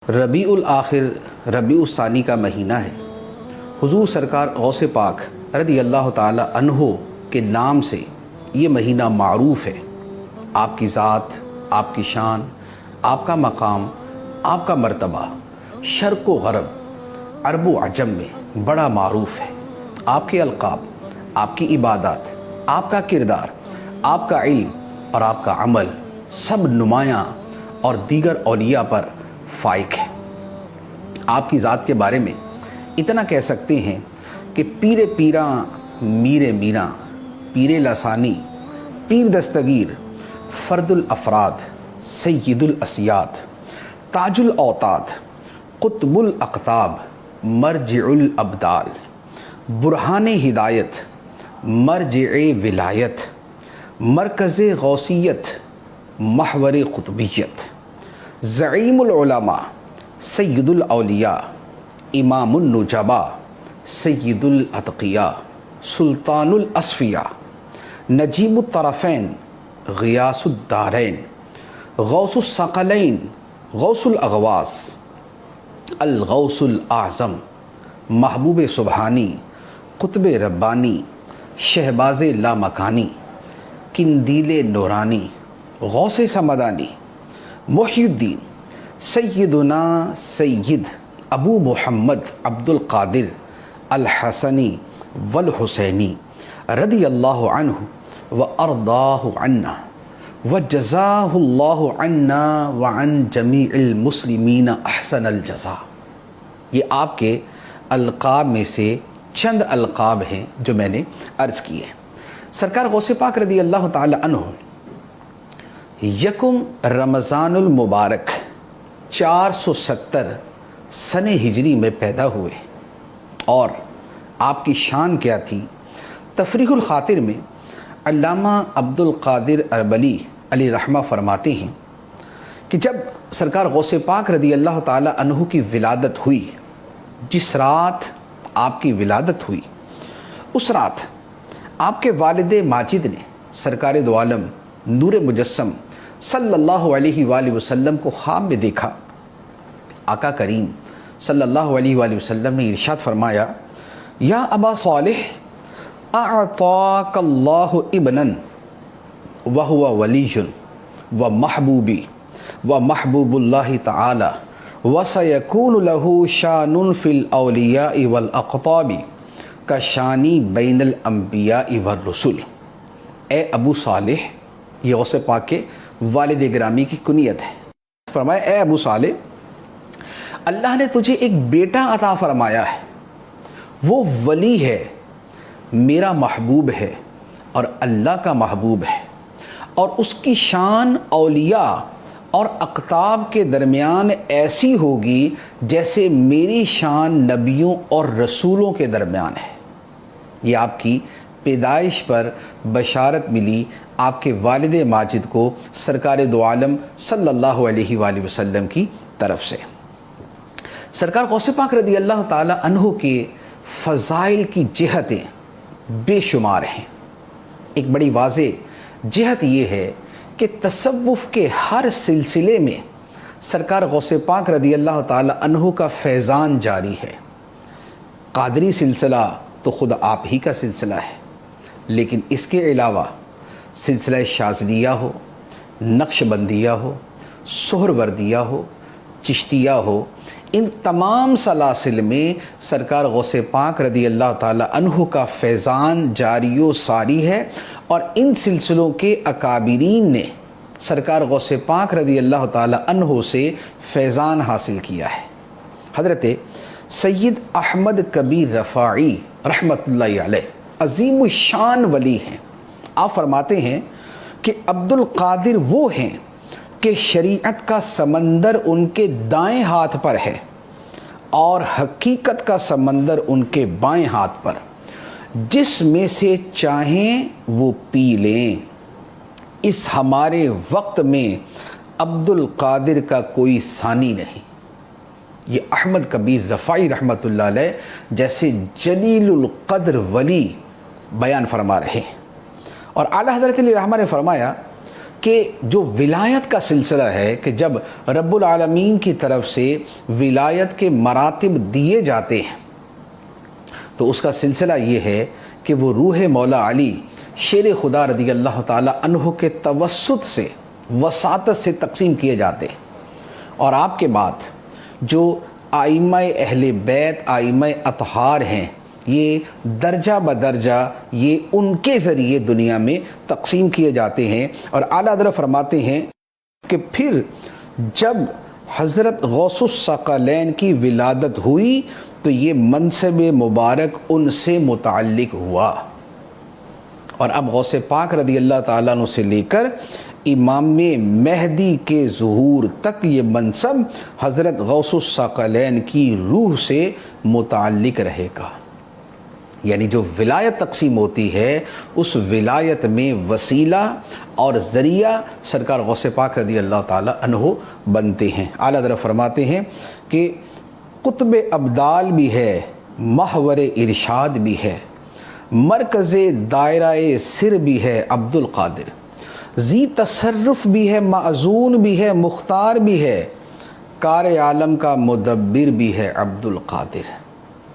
ربیع الآخر ربیع الثانی کا مہینہ ہے۔ حضور سرکار غوث پاک رضی اللہ تعالی عنہ کے نام سے یہ مہینہ معروف ہے۔ آپ کی ذات، آپ کی شان، آپ کا مقام، آپ کا مرتبہ شرق و غرب، عرب و عجم میں بڑا معروف ہے۔ آپ کے القاب، آپ کی عبادات، آپ کا کردار، آپ کا علم اور آپ کا عمل سب نمایاں اور دیگر اولیاء پر فائق ہے۔ آپ کی ذات کے بارے میں اتنا کہہ سکتے ہیں کہ پیر پیراں میر میراں، پیر لسانی، پیر دستگیر، فرد الافراد، سید الاسیاد، تاج الاوتاد، قطب الاقطاب، مرجع الابدال، برہان ہدایت، مرجع ولایت، مرکز غوثیت، محور قطبیت، زعیم العلماء، سید الاولیاء، امام النجباء، سید الاتقیاء، سلطان الاصفیاء، نجیب الطرفین، غیاث الدارین، غوث الثقلین، غوث الاغواث، الغوث الاعظم، محبوب سبحانی، قطب ربانی، شہباز لامکانی، قندیل نورانی، غوث سمدانی، محی الدین، سیدنا سید ابو محمد عبد القادر الحسنی والحسینی رضی اللہ عنہ وارضاہ عنا وجزاہ اللہ عنا وعن جمیع المسلمین احسن الجزاء۔ یہ آپ کے القاب میں سے چند القاب ہیں جو میں نے عرض کیے ہیں۔ سرکار غوث پاک رضی اللہ تعالی عنہ یکم رمضان المبارک 470 سن ہجری میں پیدا ہوئے، اور آپ کی شان کیا تھی؟ تفریح الخاطر میں علامہ عبد القادر اربلی علیہ رحمہ فرماتے ہیں کہ جب سرکار غوث پاک رضی اللہ تعالی عنہ کی ولادت ہوئی، جس رات آپ کی ولادت ہوئی، اس رات آپ کے والد ماجد نے سرکار دو عالم نور مجسم صلی اللہ علیہ وآلہ وسلم کو خواب میں دیکھا۔ آقا کریم صلی اللہ علیہ وآلہ وسلم نے ارشاد فرمایا، یا ابا صالح اعطاک اللہ ابنا وہو ولی و محبوبی و محبوب اللہ تعالی وسیکون له شان فی الاولیاء والاقطاب کشانی بین الانبیاء والرسل۔ اے ابو صالح، یہ غوث پاک کے والد گرامی کی کنیت ہے۔ فرمایا، اے ابو صالح، اللہ نے تجھے ایک بیٹا عطا فرمایا ہے، وہ ولی ہے، میرا محبوب ہے اور اللہ کا محبوب ہے، اور اس کی شان اولیاء اور اقطاب کے درمیان ایسی ہوگی جیسے میری شان نبیوں اور رسولوں کے درمیان ہے۔ یہ آپ کی پیدائش پر بشارت ملی آپ کے والد ماجد کو سرکار دو عالم صلی اللہ علیہ وآلہ وسلم کی طرف سے۔ سرکار غوث پاک رضی اللہ تعالی عنہ کے فضائل کی جہتیں بے شمار ہیں۔ ایک بڑی واضح جہت یہ ہے کہ تصوف کے ہر سلسلے میں سرکار غوث پاک رضی اللہ تعالی عنہ کا فیضان جاری ہے۔ قادری سلسلہ تو خود آپ ہی کا سلسلہ ہے، لیکن اس کے علاوہ سلسلہ شاذلیہ ہو، نقش بندیہ ہو، سہروردیہ ہو، چشتیہ ہو، ان تمام سلاسل میں سرکار غوث پاک رضی اللہ تعالی عنہ کا فیضان جاری و ساری ہے، اور ان سلسلوں کے اکابرین نے سرکار غوث پاک رضی اللہ تعالی عنہ سے فیضان حاصل کیا ہے۔ حضرت سید احمد کبیر رفاعی رحمۃ اللہ علیہ عظیم الشان ولی ہیں۔ آپ فرماتے ہیں کہ عبد القادر وہ ہیں کہ شریعت کا سمندر ان کے دائیں ہاتھ پر ہے اور حقیقت کا سمندر ان کے بائیں ہاتھ پر، جس میں سے چاہیں وہ پی لیں۔ اس ہمارے وقت میں عبد القادر کا کوئی ثانی نہیں۔ یہ احمد کبیر رفاعی رحمۃ اللہ علیہ جیسے جلیل القدر ولی بیان فرما رہے ہیں۔ اور اعلیٰ حضرت علیہ رحمہ نے فرمایا کہ جو ولایت کا سلسلہ ہے کہ جب رب العالمین کی طرف سے ولایت کے مراتب دیے جاتے ہیں تو اس کا سلسلہ یہ ہے کہ وہ روح مولا علی شیر خدا رضی اللہ تعالی عنہ کے توسط سے وساطت سے تقسیم کیے جاتے ہیں، اور آپ کے بعد جو ائمہ اہل بیت ائمہ اطہار ہیں یہ درجہ بدرجہ یہ ان کے ذریعے دنیا میں تقسیم کیے جاتے ہیں۔ اور اعلیٰ حضرت فرماتے ہیں کہ پھر جب حضرت غوث الثقلین کی ولادت ہوئی تو یہ منصب مبارک ان سے متعلق ہوا، اور اب غوث پاک رضی اللہ تعالیٰ عنہ سے لے کر امام مہدی کے ظہور تک یہ منصب حضرت غوث الثقلین کی روح سے متعلق رہے گا۔ یعنی جو ولایت تقسیم ہوتی ہے اس ولایت میں وسیلہ اور ذریعہ سرکار غوث پاک رضی اللہ تعالیٰ عنہ بنتے ہیں۔ اعلیٰ حضرت فرماتے ہیں کہ قطب ابدال بھی ہے، محور ارشاد بھی ہے، مرکز دائرہ سر بھی ہے عبد القادر، ذی تصرف بھی ہے، معزون بھی ہے، مختار بھی ہے، کار عالم کا مدبر بھی ہے عبد القادر۔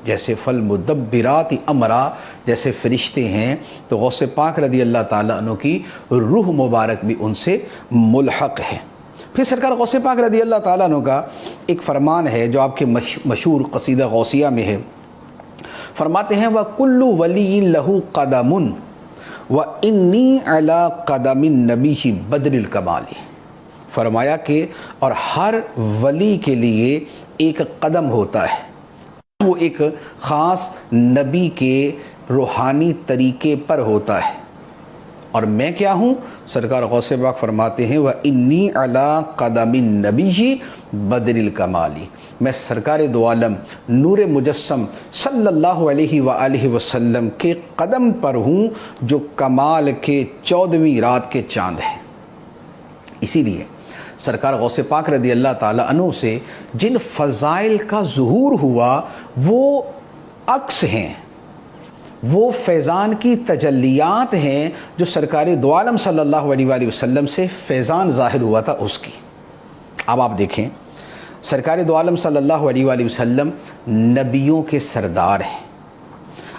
جیسے فالمدبرات امرا جیسے فرشتے ہیں تو غوث پاک رضی اللہ تعالیٰ عنہ کی روح مبارک بھی ان سے ملحق ہے۔ پھر سرکار غوث پاک رضی اللہ تعالیٰ عنہ کا ایک فرمان ہے جو آپ کے مشہور قصیدہ غوثیہ میں ہے، فرماتے ہیں وَكُلُّ وَلِيٍّ لَهُ قَدَمٌ وَإِنِّي عَلَىٰ قَدَمِ النَّبِيِّ بَدْرِ الْكَمَالِ، فرمایا کہ اور ہر ولی کے لیے ایک قدم ہوتا ہے، وہ ایک خاص نبی کے روحانی طریقے پر ہوتا ہے، اور میں کیا ہوں؟ سرکار غوث پاک فرماتے ہیں وَإِنِّي عَلَىٰ قَدَمِ النَّبِيِّ بَدْرِ الْكَمَالِ، میں سرکار دو عالم نور مجسم صلی اللہ علیہ وآلہ وسلم کے قدم پر ہوں جو کمال کے 14ویں رات کے چاند ہیں۔ اسی لیے سرکار غوث پاک رضی اللہ تعالیٰ عنہ سے جن فضائل کا ظہور ہوا وہ عکس ہیں، وہ فیضان کی تجلیات ہیں جو سرکار دو عالم صلی اللہ علیہ وآلہ وسلم سے فیضان ظاہر ہوا تھا اس کی۔ اب آپ دیکھیں سرکار دو عالم صلی اللہ علیہ وآلہ وسلم نبیوں کے سردار ہیں،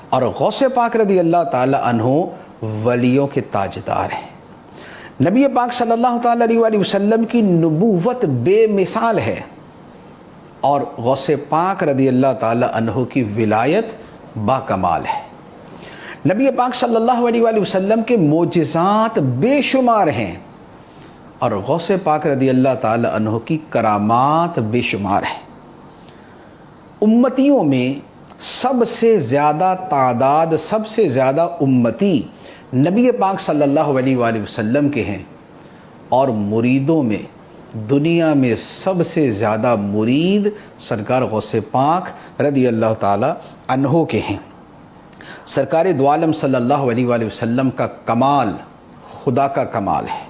اور غوث پاک رضی اللہ تعالیٰ عنہ ولیوں کے تاجدار ہیں۔ نبی پاک صلی اللہ تعالیٰ علیہ وآلہ وسلم کی نبوت بے مثال ہے، اور غوث پاک رضی اللہ تعالیٰ عنہ کی ولایت با کمال ہے۔ نبی پاک صلی اللہ علیہ وآلہ وسلم کے معجزات بے شمار ہیں، اور غوث پاک رضی اللہ تعالیٰ عنہ کی کرامات بے شمار ہیں۔ امتیوں میں سب سے زیادہ تعداد، سب سے زیادہ امتی نبی پاک صلی اللہ علیہ وآلہ وسلم کے ہیں، اور مریدوں میں دنیا میں سب سے زیادہ مرید سرکار غوث پاک رضی اللہ تعالیٰ عنہ کے ہیں۔ سرکار دو عالم صلی اللہ علیہ وآلہ وسلم کا کمال خدا کا کمال ہے،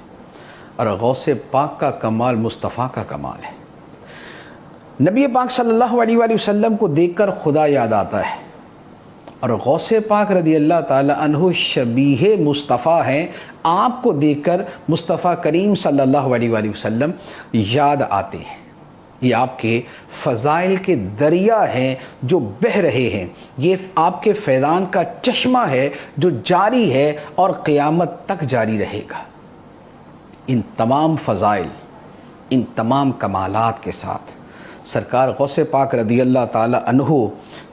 اور غوث پاک کا کمال مصطفیٰ کا کمال ہے۔ نبی پاک صلی اللہ علیہ وآلہ وسلم کو دیکھ کر خدا یاد آتا ہے، اور غوث پاک رضی اللہ تعالیٰ عنہ شبیہ مصطفیٰ ہیں، آپ کو دیکھ کر مصطفیٰ کریم صلی اللہ علیہ وآلہ وسلم یاد آتے ہیں۔ یہ آپ کے فضائل کے دریا ہیں جو بہہ رہے ہیں، یہ آپ کے فیضان کا چشمہ ہے جو جاری ہے اور قیامت تک جاری رہے گا۔ ان تمام فضائل، ان تمام کمالات کے ساتھ سرکار غوث پاک رضی اللہ تعالیٰ عنہ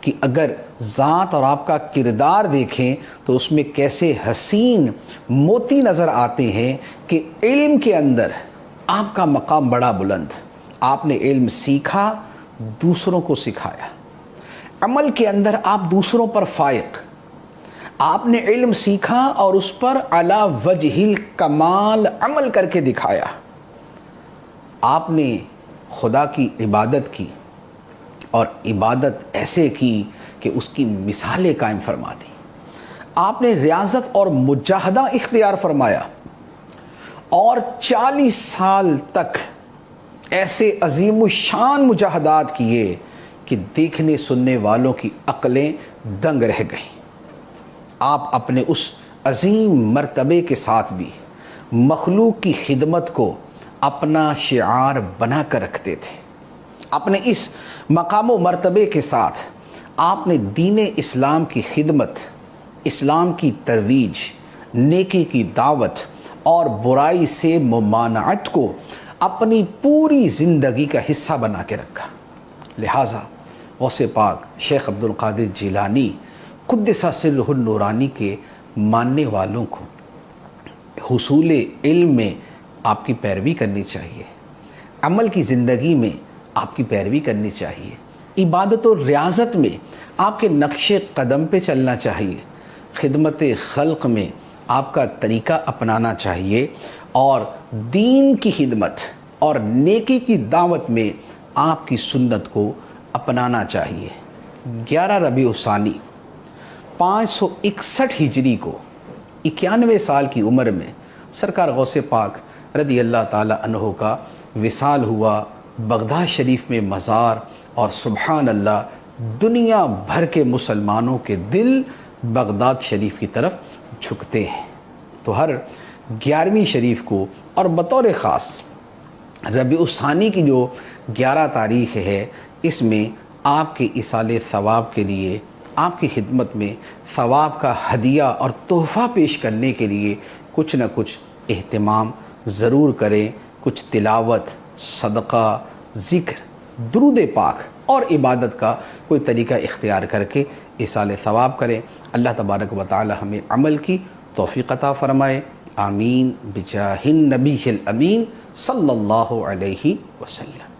کی اگر ذات اور آپ کا کردار دیکھیں تو اس میں کیسے حسین موتی نظر آتے ہیں کہ علم کے اندر آپ کا مقام بڑا بلند، آپ نے علم سیکھا، دوسروں کو سکھایا، عمل کے اندر آپ دوسروں پر فائق، آپ نے علم سیکھا اور اس پر علی وجہ الکمال عمل کر کے دکھایا، آپ نے خدا کی عبادت کی اور عبادت ایسے کی کہ اس کی مثالیں قائم فرما دی، آپ نے ریاضت اور مجاہدہ اختیار فرمایا، اور 40 سال تک ایسے عظیم الشان مجاہدات کیے کہ دیکھنے سننے والوں کی عقلیں دنگ رہ گئیں۔ آپ اپنے اس عظیم مرتبے کے ساتھ بھی مخلوق کی خدمت کو اپنا شعار بنا کر رکھتے تھے۔ اپنے اس مقام و مرتبے کے ساتھ آپ نے دین اسلام کی خدمت، اسلام کی ترویج، نیکی کی دعوت اور برائی سے ممانعت کو اپنی پوری زندگی کا حصہ بنا کے رکھا۔ لہٰذا غوث پاک شیخ عبد القادر جیلانی قدس سرہ النورانی کے ماننے والوں کو حصول علم میں آپ کی پیروی کرنی چاہیے، عمل کی زندگی میں آپ کی پیروی کرنی چاہیے، عبادت و ریاضت میں آپ کے نقش قدم پہ چلنا چاہیے، خدمت خلق میں آپ کا طریقہ اپنانا چاہیے، اور دین کی خدمت اور نیکی کی دعوت میں آپ کی سنت کو اپنانا چاہیے۔ 11 ربیع الثانی 561 ہجری کو 91 سال کی عمر میں سرکار غوث پاک رضی اللہ تعالی عنہ کا وصال ہوا۔ بغداد شریف میں مزار، اور سبحان اللہ دنیا بھر کے مسلمانوں کے دل بغداد شریف کی طرف جھکتے ہیں۔ تو ہر 11ویں شریف کو اور بطور خاص ربیع الثانی کی جو 11 تاریخ ہے، اس میں آپ کے ایصال ثواب کے لیے، آپ کی خدمت میں ثواب کا ہدیہ اور تحفہ پیش کرنے کے لیے کچھ نہ کچھ اہتمام ضرور کریں۔ کچھ تلاوت، صدقہ، ذکر، درود پاک اور عبادت کا کوئی طریقہ اختیار کر کے ایصال ثواب کریں۔ اللہ تبارک و تعالی ہمیں عمل کی توفیق عطا فرمائے۔ آمین بجاہ النبی الامین صلی اللہ علیہ وسلم۔